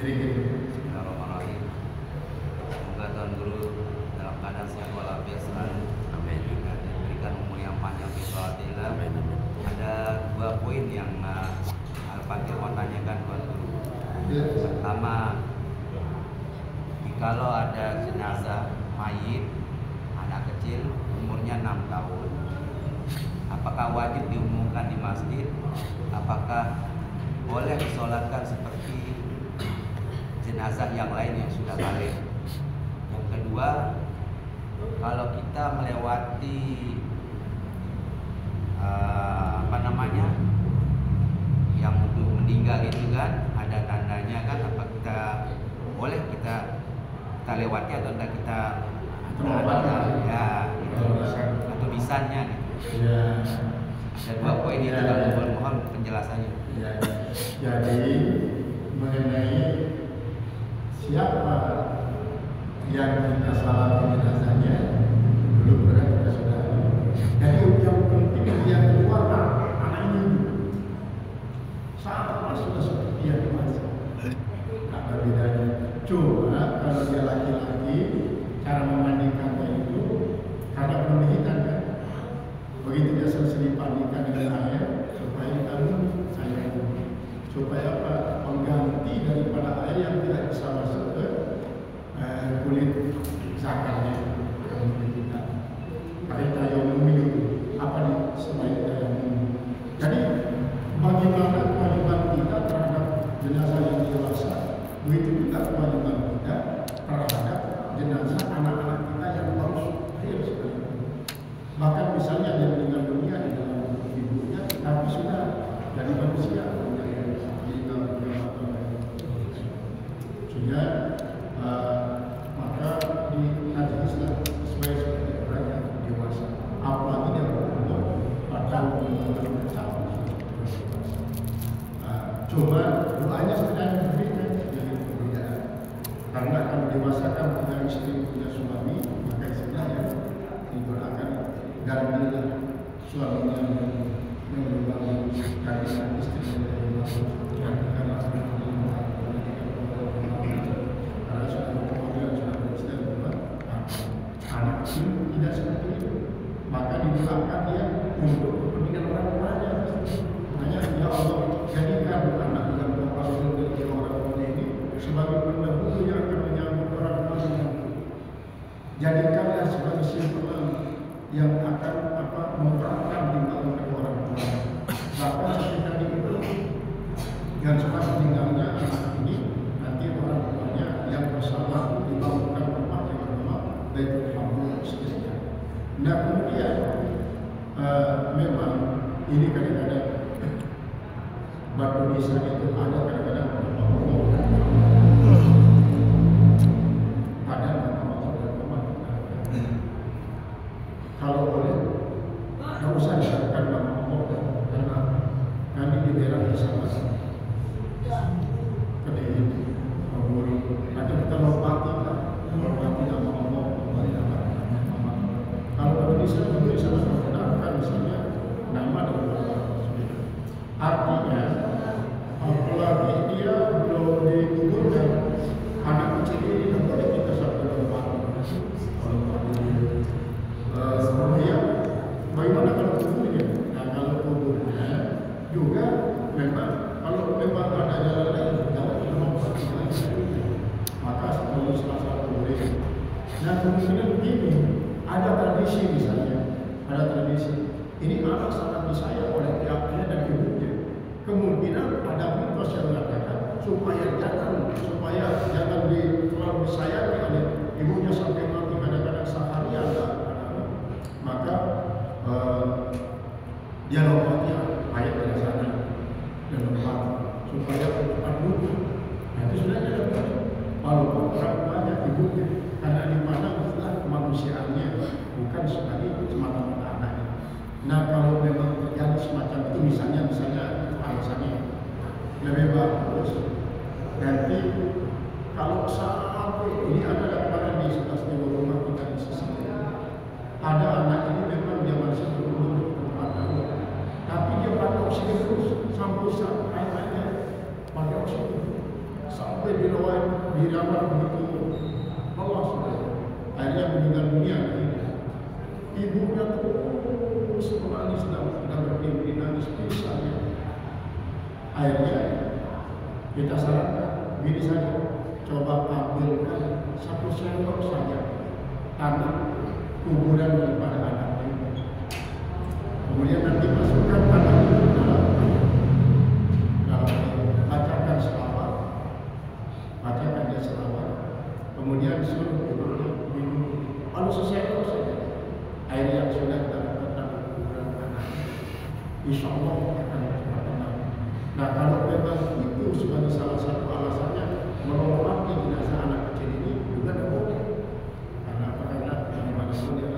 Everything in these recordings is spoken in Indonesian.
Bismillahirrahmanirrahim. Semoga Tuan Guru dalam keadaan sehat walafiat selalu. Amin. Dan diberikan umur yang panjang bismillah. Ada 2 poin yang Al-Fatihah mau tanyakan Tuan Guru. Pertama, jikalau ada jenazah mayit anak kecil umurnya 6 tahun, apakah wajib diumumkan di masjid? Apakah boleh disolatkan seperti jenazah yang lain yang sudah balik? Yang kedua, kalau kita melewati yang untuk meninggal itu kan ada tandanya kan, apa kita boleh kita lewati atau tidak kita atau lisannya gitu. Ada 2 poin itu kalau mohon penjelasannya. Jadi mengenai siapa yang kita salati jenazahnya dulu pernah kita sudah. Jadi yang penting dia keluar anak ini sama sudah seperti yang dewasa. Tak ada bedanya. Cuma kalau dia laki-laki, cara memandikannya itu karena penelitian kan. Begitu dia selesai dipandikan dengan air supaya supaya apa? Mengganti daripada air yang tidak bisa masuk ke kulit zakarnya. Pakai tayamum itu apa nih selain tayamum. Jadi bagaimana kewajiban kita terhadap jenazah yang dewasa, begitu juga kewajiban kita terhadap jenazah anak-anak kita yang baru lahir sekali. Bahkan misalnya dia meninggal dunia di dalam ibunya, tapi sudah jadi manusia. Sehingga maka di hadislah sesuai seperti orang yang dewasa. Apalagi dia berumur 40 tahun. Coba doanya sebenarnya berbeda dengan perbedaan. Karena kalau dewasa kan punya istri, punya suami, maka istilahnya didoakan gantilah suaminya yang berbangun gantilah istrinya yang berbangun gantikanlah anak itu tidak seperti itu, maka didoakan dia untuk kepentingan orang tuanya. Hanya ya Allah jadikan anak yang berpaling dari orang tuanya ini sebagai pendahulu yang akan menyambut orang tuanya. Jadikanlah sebagai simpulan yang akan memperatkan tinggalkan orang tuanya. Bahkan ketika itu yang setelah meninggalnya anak ini nanti orang tuanya yang bersama dibangunkan rumah yang bernama Baitul Hamd seterusnya. Nah kemudian memang ini kadang-kadang batu nisan itu ada kadang-kadang kalau boleh nggak usah disyaratkan nama Allah karena kami di daerah bersama kediri nanti kita lompati nama Allah. Kalau bisa juga sangat membenarkan misalnya nama dan artinya apalagi dia belum dikuburkan anak kecil ini tidak boleh kita sampai lompati. Kemudian bagaimana kalau kuburnya? Nah kalau kuburnya juga memang kalau memang ada jalan lain jangan kita lompati lagi. Maka setelah salah boleh. Nah kemudian begini, ada tradisi misalnya, ada tradisi ini anak sangat disayang oleh pihaknya dan ibunya. Kemungkinan ada mitos yang mengatakan supaya jangan terlalu disayangi oleh ibunya sampai mati kadang-kadang seharian, maka dia lompati ayat dari sana dan lompati supaya aduh, nah itu sudah ada. Walaupun orang banyak ibunya, karena di mana itulah kemanusiaannya bukan sebagai semata-mata anaknya. Nah kalau memang terjadi semacam itu misalnya itu alasannya lebih bagus. Nanti kalau sampai ini ada dapatan di sebelah timur rumah kita di sisi ada anak ini memang dia masih berumur 24 tahun, tapi dia pakai oksigen terus sampai saat airnya pakai oksigen. sampai dirawat begitu lelah sudah. Akhirnya meninggal dunia. Ibunya terus menangis dan berdiri nangis pisahnya. Akhirnya kita sarankan begini saja, coba ambilkan 1 sendok saja tanah kuburan daripada anak itu. Kemudian nanti masukkan tanah itu dalam bacakan selawat, bacakan dia selawat, kemudian suruh ibu minum. Lalu sesendok saja air yang sudah dapatkan kuburan anak, insya Allah akan tenang. Nah, kalau memang itu sebagai salah satu alasannya menghormati jenazah anak kecil ini juga tidak boleh. Karena apa? Karena bagaimanapun dia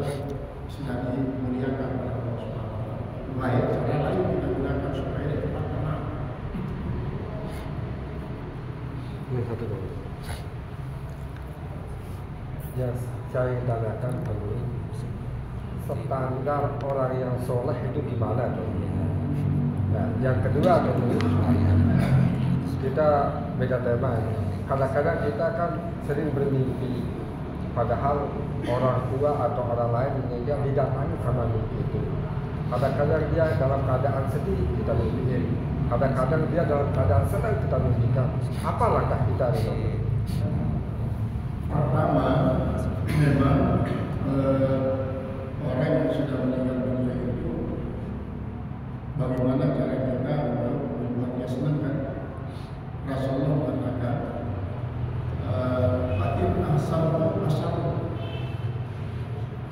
sudah dimuliakan oleh Allah Subhanahu wa Ta'ala. Baik, cara lain kita gunakan supaya dia tetap tenang. Ini satu dulu. Yang saya tanyakan begini, standar orang yang soleh itu gimana tuh? Nah, yang kedua tentu kita beda tema. Kadang-kadang kita kan sering bermimpi, padahal orang tua atau orang lain yang didatangi karena mimpi itu. Kadang-kadang dia dalam keadaan sedih, kita mimpiin. Kadang-kadang dia dalam keadaan senang, kita mimpikan. Apa langkah kita ini? Pertama, memang orang yang sudah meninggal dunia itu, bagaimana cara kita membuatnya senang kan? Rasulullah mengatakan, "Fatin asal."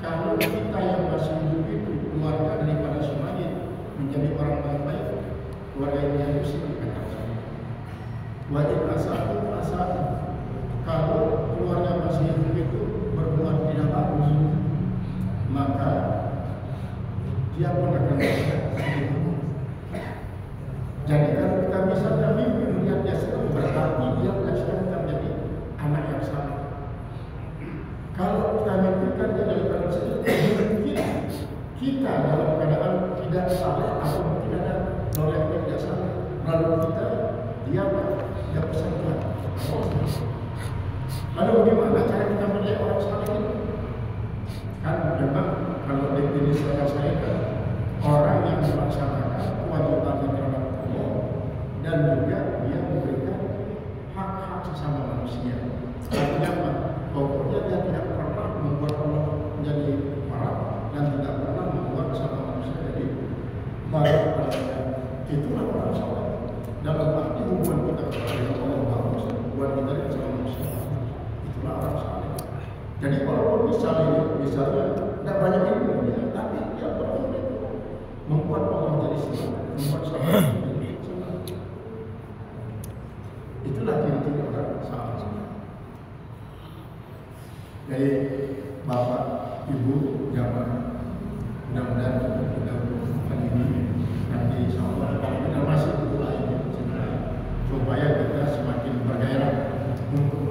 Kalau kita yang masih hidup itu keluarga daripada semuanya menjadi orang baik-baik, keluarga yang muslim kata Rasulullah. Wajib asal. Kalau keluarga masih hidup itu berbuat tidak bagus, maka dia pun akan jadi kalau kita misalnya mimpi melihat dia sedang berarti dia sedang menjadi anak yang salah. Kalau kita mimpikan dia dalam keadaan sedih, mungkin kita dalam keadaan tidak salah atau mungkin ada orang yang tidak salah, lalu kita dia pesan Tuhan. Lalu bagaimana cara kita melihat orang salah ini? Kan memang kalau definisi saya kan orang yang melaksanakan kewajiban terhadap Allah dan juga dia memberikan hak-hak sesama manusia. Artinya apa? Pokoknya dia tidak pernah membuat Allah menjadi marah dan tidak pernah membuat sesama manusia jadi marah padanya. Itulah orang salah. Dalam arti hubungan kita kepada Allah bagus, buat kita dengan sama manusia. Itulah orang salah. Jadi walaupun misalnya tidak banyak ilmu dia, tapi dia betul itu membuat Allah jadi senang, membuat sahabat jadi senang. Itulah ciri-ciri orang salah. Jadi bapak, ibu, jamaah, mudah-mudahan kita kali ini nanti insya Allah kalau kita masih butuh lainnya supaya kita semakin bergairah untuk